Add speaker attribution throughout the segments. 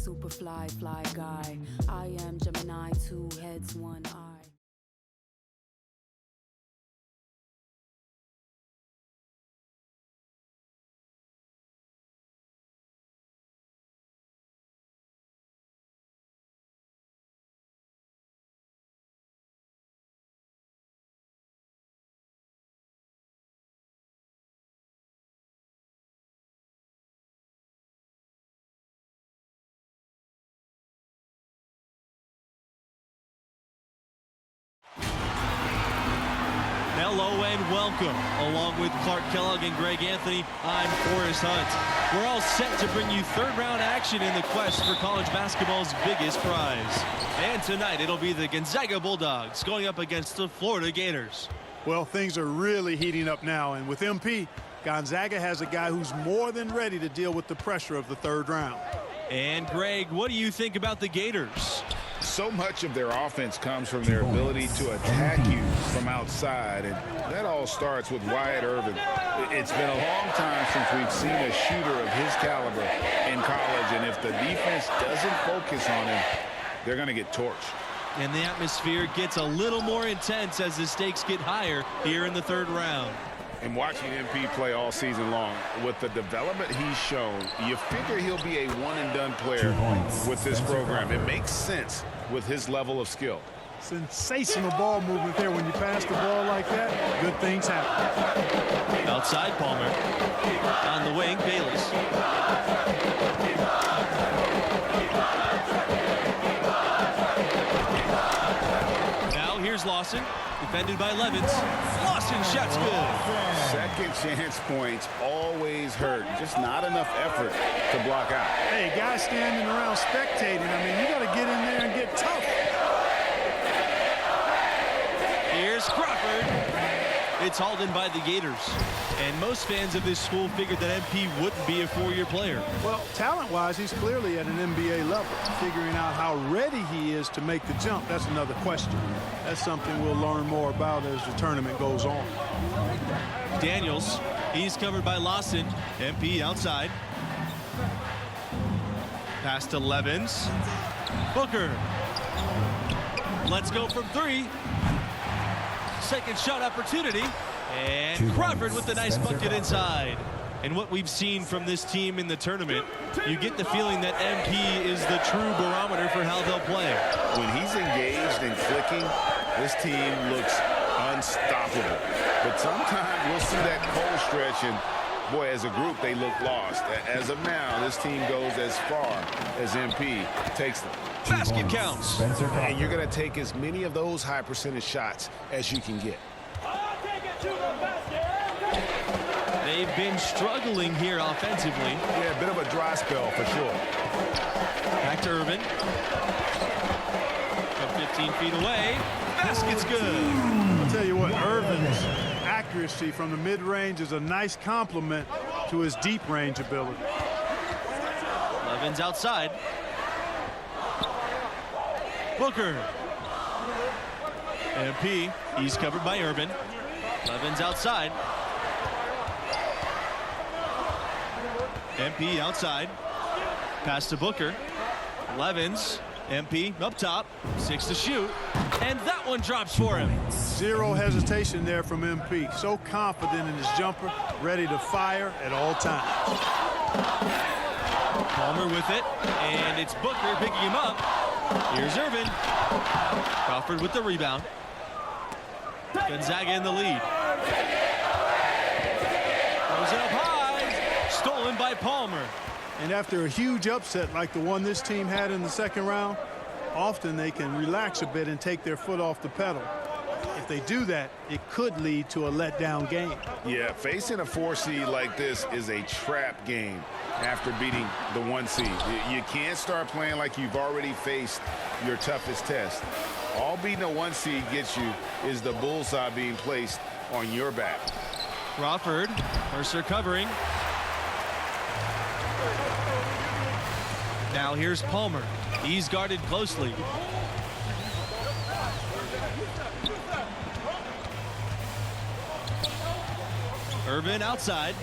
Speaker 1: super fly guy. I am Gemini, 2 heads, 1 eye.
Speaker 2: Hello and welcome. Along with Clark Kellogg and Greg Anthony, I'm Forrest Hunt. We're all set to bring you third-round action in the quest for college basketball's biggest prize. And tonight, it'll be the Gonzaga Bulldogs going up against the Florida Gators.
Speaker 3: Well, things are really heating up now, and with MP, Gonzaga has a guy who's more than ready to deal with the pressure of the third round.
Speaker 2: And Greg, what do you think about the Gators?
Speaker 4: So much of their offense comes from their ability to attack you from outside, and that all starts with Wyatt Irvin. It's been a long time since we've seen a shooter of his caliber in college, and if the defense doesn't focus on him, they're going to get torched.
Speaker 2: And the atmosphere gets a little more intense as the stakes get higher here in the third round.
Speaker 4: And watching MP play all season long, with the development he's shown, you figure he'll be a one-and-done player with this program. It makes sense with his level of skill.
Speaker 3: Sensational ball movement there. When you pass the ball like that, good things happen.
Speaker 2: Outside Palmer. On the wing, Bayless. Now here's Lawson. Defended by Levens. Lawson shot's good.
Speaker 4: Second chance points always hurt. Just not enough effort to block out.
Speaker 3: Hey, guys standing around spectating. I mean, you got to get in there and get tough.
Speaker 2: Here's Crawford. It's hauled in by the Gators. And most fans of this school figured that MP wouldn't be a four-year player.
Speaker 3: Well, talent-wise, he's clearly at an NBA level. Figuring out how ready he is to make the jump, that's another question. That's something we'll learn more about as the tournament goes on.
Speaker 2: Daniels, he's covered by Lawson. MP outside. Pass to Levens. Booker. Let's go from 3. Second shot opportunity. And Crawford with the nice bucket inside. And what we've seen from this team in the tournament, you get the feeling that MP is the true barometer for how they'll play.
Speaker 4: When he's engaged and clicking, this team looks unstoppable. But sometimes we'll see that cold stretch, and boy, as a group, they look lost. As of now, this team goes as far as MP takes them.
Speaker 2: Basket counts.
Speaker 4: And you're going to take as many of those high percentage shots as you can get.
Speaker 2: They've been struggling here offensively.
Speaker 4: Yeah, a bit of a dry spell for sure.
Speaker 2: Back to Irvin. From 15 feet away. Basket's good.
Speaker 3: I'll tell you what, Irvin's accuracy from the mid-range is a nice complement to his deep-range ability.
Speaker 2: Levens outside. Booker. MP, he's covered by Irvin. Levens outside. MP outside. Pass to Booker. Levens. MP up top. 6 to shoot. And that one drops for him.
Speaker 3: Zero hesitation there from MP. So confident in his jumper, ready to fire at all times.
Speaker 2: Palmer with it. And it's Booker picking him up. Here's Irvin. Crawford with the rebound. Gonzaga in the lead. Throws it up high. Stolen by Palmer.
Speaker 3: And after a huge upset like the one this team had in the second round, often they can relax a bit and take their foot off the pedal. If they do that, it could lead to a letdown game.
Speaker 4: Yeah, facing a 4 seed like this is a trap game after beating the 1 seed. You can't start playing like you've already faced your toughest test. All beating a 1 seed gets you is the bullseye being placed on your back.
Speaker 2: Crawford, Mercer covering. Now here's Palmer. He's guarded closely. Irvin outside.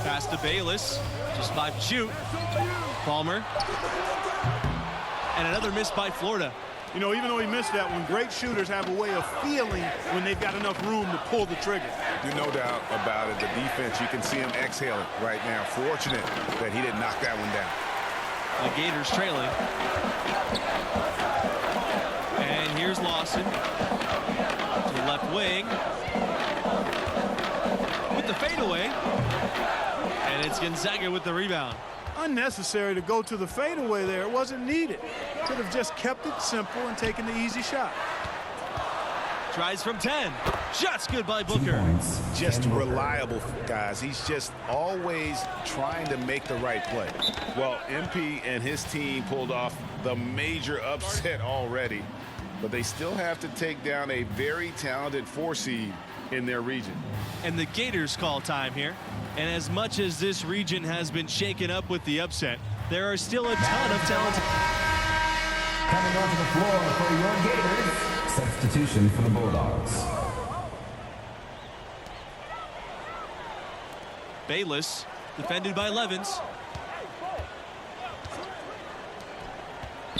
Speaker 2: Pass to Bayless. Just 5 to shoot. Palmer. And another miss by Florida.
Speaker 3: You know, even though he missed that one, great shooters have a way of feeling when they've got enough room to pull the trigger.
Speaker 4: There's no doubt about it. The defense, you can see him exhaling right now. Fortunate that he didn't knock that one down.
Speaker 2: The Gators trailing. And here's Lawson to the left wing with the fadeaway. And it's Gonzaga with the rebound.
Speaker 3: Unnecessary to go to the fadeaway there. It wasn't needed. Could have just kept it simple and taken the easy shot.
Speaker 2: Tries from 10. Shots good by Booker.
Speaker 4: Just reliable, guys. He's just always trying to make the right play. Well, MP and his team pulled off the major upset already, but they still have to take down a very talented 4 seed in their region.
Speaker 2: And the Gators call time here. And as much as this region has been shaken up with the upset, there are still a ton of talent.
Speaker 5: Coming onto the floor for your Gators, substitution for the Bulldogs.
Speaker 2: Bayless, defended by Levens.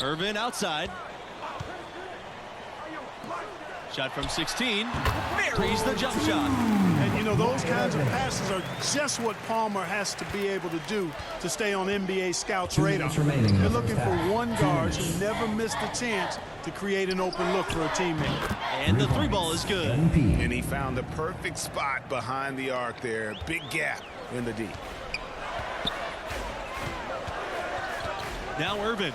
Speaker 2: Irvin outside. Shot from 16. Buries the jump shot.
Speaker 3: And, you know, those kinds of passes are just what Palmer has to be able to do to stay on NBA scouts' radar. They're looking for one guard who never missed a chance to create an open look for a teammate.
Speaker 2: And the 3 ball is good.
Speaker 4: And he found the perfect spot behind the arc there. Big gap in the D.
Speaker 2: Now Irvin.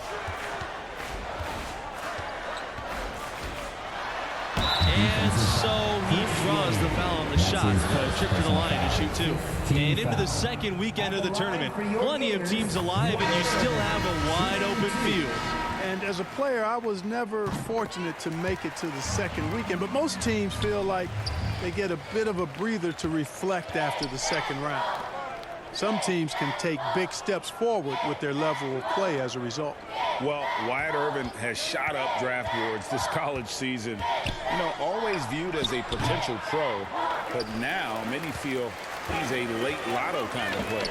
Speaker 2: And so he draws the foul on the shot. Trip to the line to shoot 2. And into the second weekend of the tournament. Plenty of teams alive, and you still have a wide open field.
Speaker 3: And as a player, I was never fortunate to make it to the second weekend, but most teams feel like they get a bit of a breather to reflect after the second round. Some teams can take big steps forward with their level of play as a result.
Speaker 4: Well, Wyatt Irvin has shot up draft boards this college season. You know, always viewed as a potential pro, but now many feel he's a late lotto kind of player.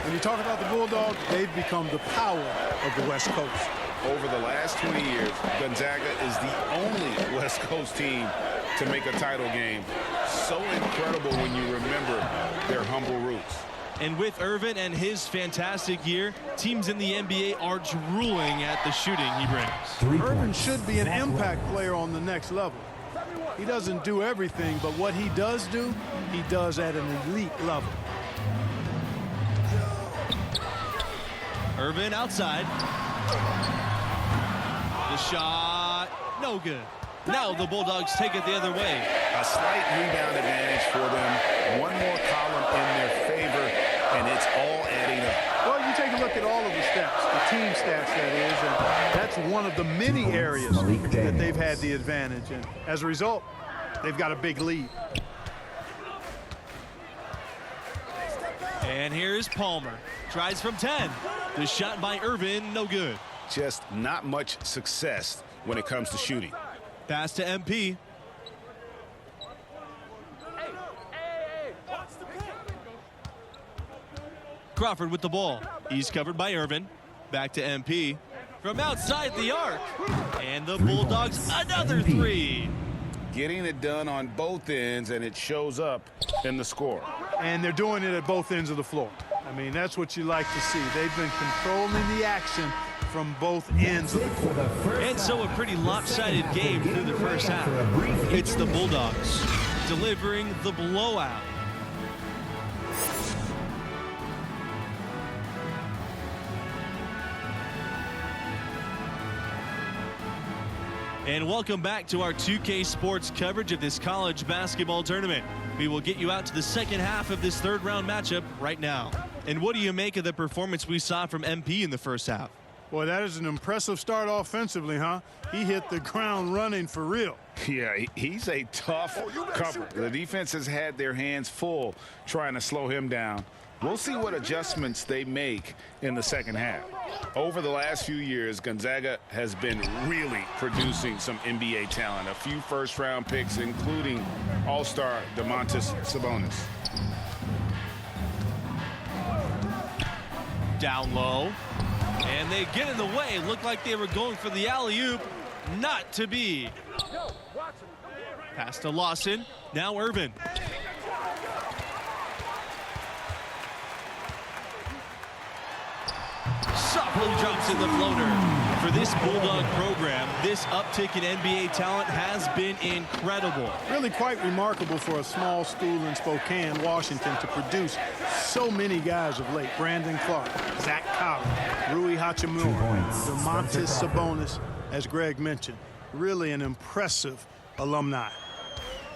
Speaker 3: When you talk about the Bulldogs, they've become the power of the West Coast.
Speaker 4: Over the last 20 years, Gonzaga is the only West Coast team to make a title game. So incredible when you remember their humble roots.
Speaker 2: And with Irvin and his fantastic year, teams in the NBA are drooling at the shooting he brings.
Speaker 3: Irvin should be an impact player on the next level. He doesn't do everything, but what he does do, he does at an elite level.
Speaker 2: Irvin outside. The shot, no good. Now the Bulldogs take it the other way.
Speaker 4: A slight rebound advantage for them. One more column in their favor, and it's all adding up.
Speaker 3: Well, you take a look at all of the stats, the team stats that is, and that's one of the many areas that they've had the advantage. And as a result, they've got a big lead.
Speaker 2: And here's Palmer. Tries from 10. The shot by Irvin, no good.
Speaker 4: Just not much success when it comes to shooting.
Speaker 2: Pass to MP. Crawford with the ball. He's covered by Irvin. Back to MP. From outside the arc. And the Bulldogs, another 3.
Speaker 4: Getting it done on both ends, and it shows up in the score.
Speaker 3: And they're doing it at both ends of the floor. I mean, that's what you like to see. They've been controlling the action from both ends of the court.
Speaker 2: And so a pretty lopsided game through the first half. It's the Bulldogs delivering the blowout. And welcome back to our 2K Sports coverage of this college basketball tournament. We will get you out to the second half of this third round matchup right now. And what do you make of the performance we saw from MP in the first half?
Speaker 3: Boy, that is an impressive start offensively, huh? He hit the ground running for real.
Speaker 4: Yeah, he's a tough cover. The defense has had their hands full trying to slow him down. We'll see what adjustments they make in the second half. Over the last few years, Gonzaga has been really producing some NBA talent. A few first-round picks, including All-Star Domantas Sabonis.
Speaker 2: Down low. And they get in the way. Looked like they were going for the alley-oop. Not to be. Pass to Lawson. Now Irvin. Softly drops in the floater. For this Bulldog program, this uptick in NBA talent has been incredible.
Speaker 3: Really quite remarkable for a small school in Spokane, Washington, to produce so many guys of late. Brandon Clark, Zach Collins, Rui Hachimura, Domantas Sabonis, as Greg mentioned. Really an impressive alumni.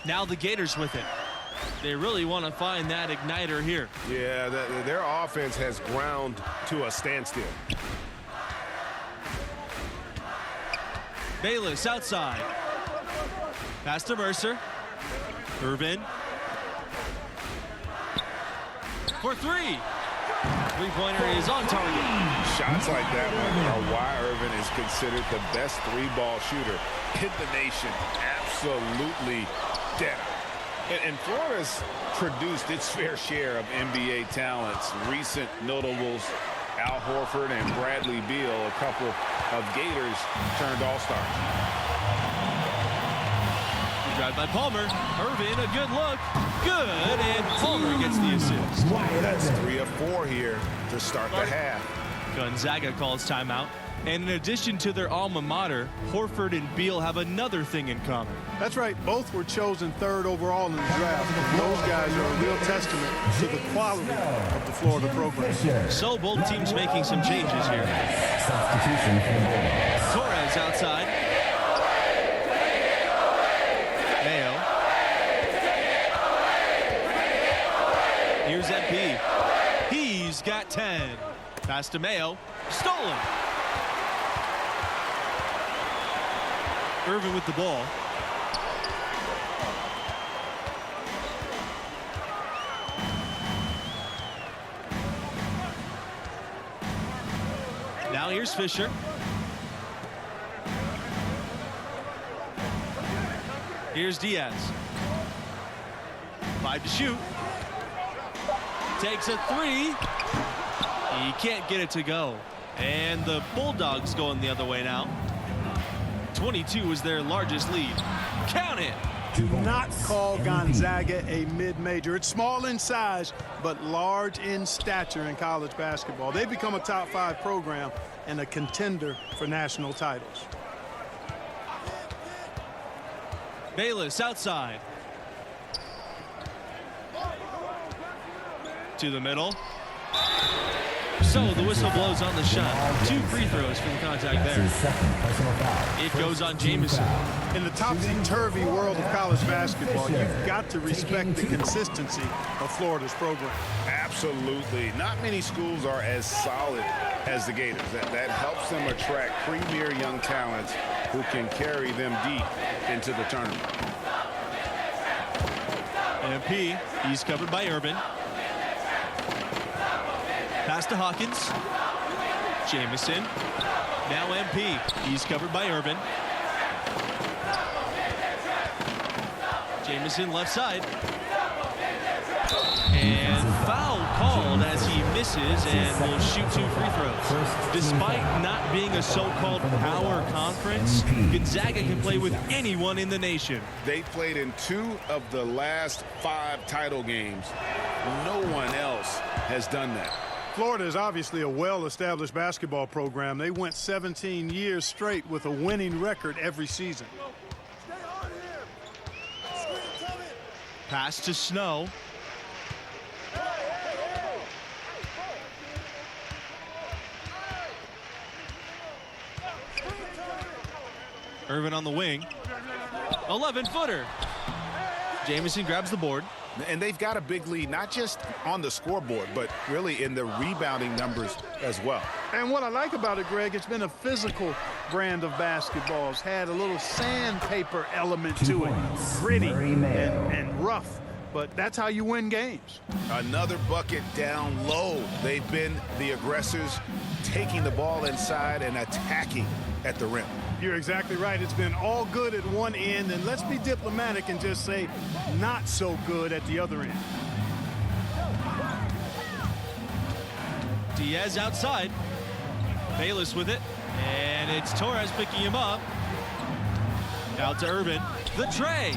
Speaker 2: Now the Gators with it. They really want to find that igniter here.
Speaker 6: Yeah, their offense has ground to a standstill.
Speaker 2: Bayless outside. Pass to Mercer. Irvin. For three. Three-pointer is on target.
Speaker 4: Shots like that one are why Irvin is considered the best three-ball shooter in the nation. Absolutely dead. And Florida's produced its fair share of NBA talents. Recent notables, Al Horford and Bradley Beal, a couple of Gators turned all-stars.
Speaker 2: Drive by Palmer. Irvin, a good look. Good, and Palmer gets the assist.
Speaker 4: That's 3 of 4 here to start the half.
Speaker 2: Gonzaga calls timeout. And in addition to their alma mater, Horford and Beal have another thing in common.
Speaker 3: That's right. Both were chosen 3rd overall in the draft. Those guys are a real testament to the quality of the Florida program.
Speaker 2: So both teams making some changes here.
Speaker 5: Substitution for the Bulldogs.
Speaker 2: Torres outside. Mayo. Here's MP. He's got 10. Pass to Mayo. Stolen. Irvin with the ball. Now here's Fisher. Here's Diaz. 5 to shoot. Takes a 3. He can't get it to go. And the Bulldogs going the other way now. 22 is their largest lead. Count it.
Speaker 3: Do not call Gonzaga a mid-major. It's small in size, but large in stature in college basketball. They've become a top 5 program and a contender for national titles.
Speaker 2: Bayless outside. To the middle. So the whistle blows on the shot. 2 free throws for the contact there. It goes on Jamison.
Speaker 3: In the topsy-turvy world of college basketball, you've got to respect the consistency of Florida's program.
Speaker 4: Absolutely. Not many schools are as solid as the Gators. That helps them attract premier young talents who can carry them deep into the tournament.
Speaker 2: MP, he's covered by Irvin. Pass to Hawkins. Jamison. Now MP. He's covered by Irvin. Jamison left side. And foul called as he misses and will shoot 2 free throws. Despite not being a so-called power conference, Gonzaga can play with anyone in the nation.
Speaker 4: They played in 2 of the last 5 title games. No one else has done that.
Speaker 3: Florida is obviously a well-established basketball program. They went 17 years straight with a winning record every season.
Speaker 2: Pass to Snow. Irvin on the wing. 11-footer. Jamison grabs the board.
Speaker 4: And they've got a big lead, not just on the scoreboard, but really in the rebounding numbers as well.
Speaker 3: And what I like about it, Greg, it's been a physical brand of basketball. It's had a little sandpaper element to it. Gritty and rough. but that's how you win games.
Speaker 4: Another bucket down low. They've been the aggressors, taking the ball inside and attacking at the rim.
Speaker 3: You're exactly right. It's been all good at one end, and let's be diplomatic and just say not so good at the other end.
Speaker 2: Diaz outside. Bayless with it. And it's Torres picking him up. Out to Irvin. The tray.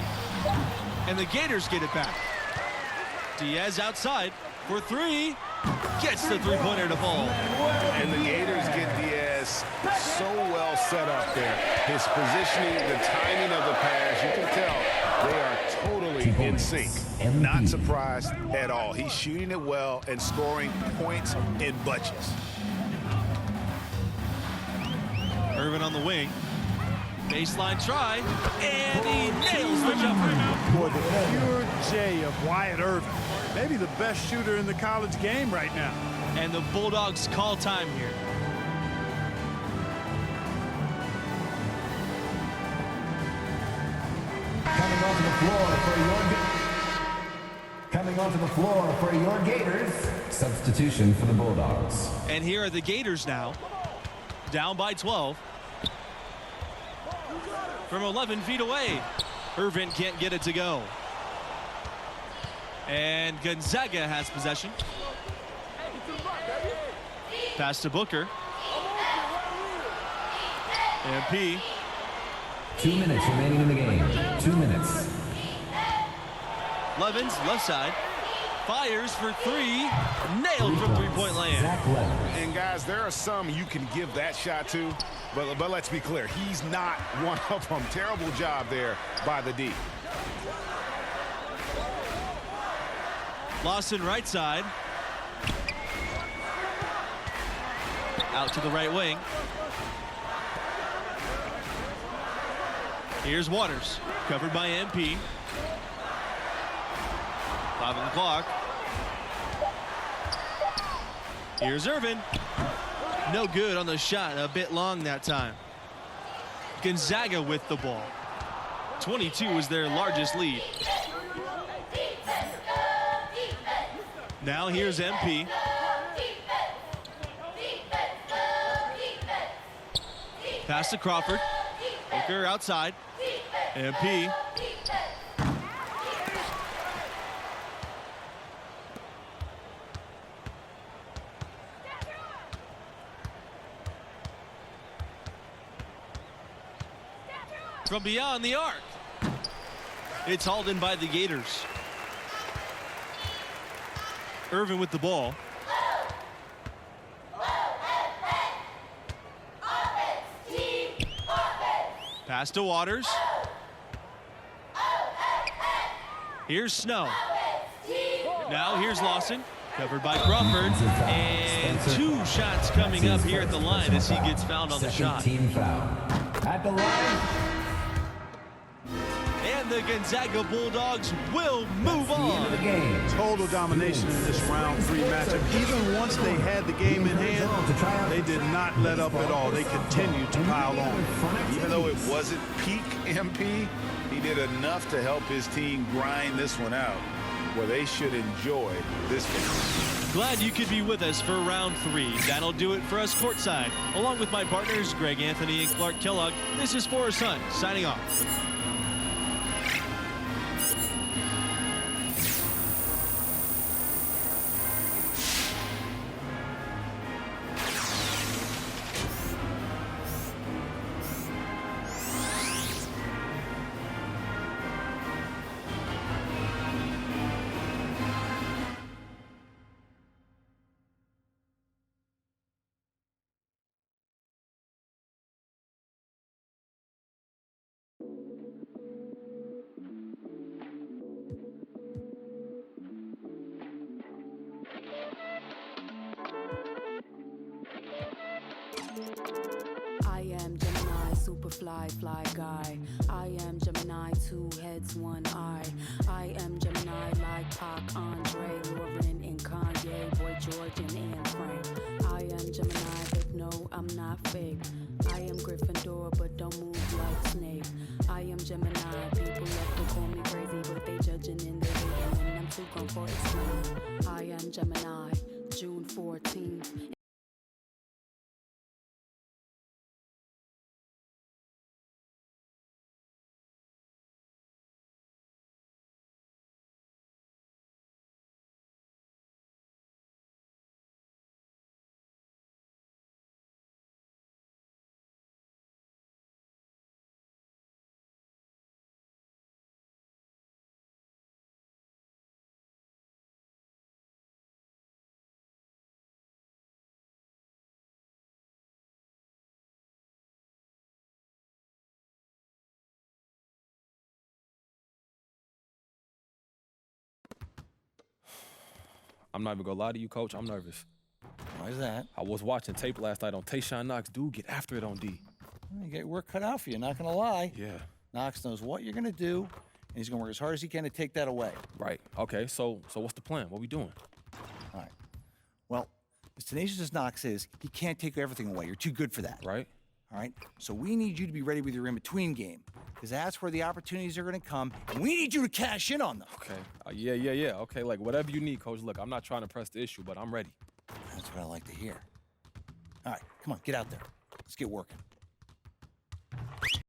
Speaker 2: And the Gators get it back. Diaz outside for three. Gets the three-pointer to fall.
Speaker 4: And the Gators get Diaz so well set up there. His positioning, the timing of the pass, you can tell they are totally in sync. Not surprised at all. He's shooting it well and scoring points in bunches.
Speaker 2: Irvin on the wing. Baseline try. And he nails the jumper.
Speaker 3: Boy, the pure J of Wyatt Irvin. Maybe the best shooter in the college game right now.
Speaker 2: And the Bulldogs call time here.
Speaker 5: Coming onto the floor for your Gators, substitution for the Bulldogs.
Speaker 2: And here are the Gators now, down by 12. From 11 feet away, Irvin can't get it to go. And Gonzaga has possession. Pass to Booker. MP.
Speaker 5: 2 minutes remaining in the game. 2 minutes.
Speaker 2: Levens, left side. Fires for three. Nailed from three-point land.
Speaker 5: Zach Levens.
Speaker 4: And guys, there are some you can give that shot to, but let's be clear, he's not one of them. Terrible job there by the D.
Speaker 2: Lawson right side. Out to the right wing. Here's Waters, covered by MP. 5 on the clock. Here's Irvin. No good on the shot, a bit long that time. Gonzaga with the ball. 22 is their largest lead. Now here's MP. Pass to Crawford. Booker outside. MP. From beyond the arc. It's hauled in by the Gators. Irvin with the ball. Pass to Waters. Here's Snow. Now here's Lawson. Covered by Crawford. And 2 shots coming up here at the line as he gets fouled on the shot.
Speaker 5: Team foul. At the line.
Speaker 2: And the Gonzaga Bulldogs will move on.
Speaker 5: The game.
Speaker 3: Total domination in this round 3 matchup. Even once they had the game in hand, they did not let up at all. They continued to pile on.
Speaker 4: Even though it wasn't peak MP, he did enough to help his team grind this one out, where they should enjoy this one.
Speaker 2: Glad you could be with us for round 3. That'll do it for us courtside. Along with my partners, Greg Anthony and Clark Kellogg, this is Forrest Hunt signing off.
Speaker 1: I am Gemini, super fly guy. I am Gemini, 2 heads, 1 eye. I am Gemini like Pac, Andre, Lauren, and Kanye, Boy George, and Anne Frank. I am Gemini, but no, I'm not fake. I am Gryffindor, but don't move like Snape. I am Gemini, people love to call me crazy, but they judging and they hating. too gone for explain. I am Gemini, June 14th.
Speaker 7: I'm not even gonna lie to you, Coach. I'm nervous.
Speaker 8: Why is that?
Speaker 7: I was watching tape last night on Tayshaun Knox. Dude, get after it on D.
Speaker 8: You get your work cut out for you, not going to lie.
Speaker 7: Yeah.
Speaker 8: Knox knows what you're going to do, and he's going to work as hard as he can to take that away.
Speaker 7: Right. Okay. So what's the plan? What we doing?
Speaker 8: All right. Well, as tenacious as Knox is, he can't take everything away. You're too good for that.
Speaker 7: Right.
Speaker 8: All right? So we need you to be ready with your in-between game, because that's where the opportunities are going to come, and we need you to cash in on them.
Speaker 7: Okay. Yeah. Okay. Like whatever you need, Coach. Look, I'm not trying to press the issue, but I'm ready.
Speaker 8: That's what I like to hear. All right, come on, get out there. Let's get working.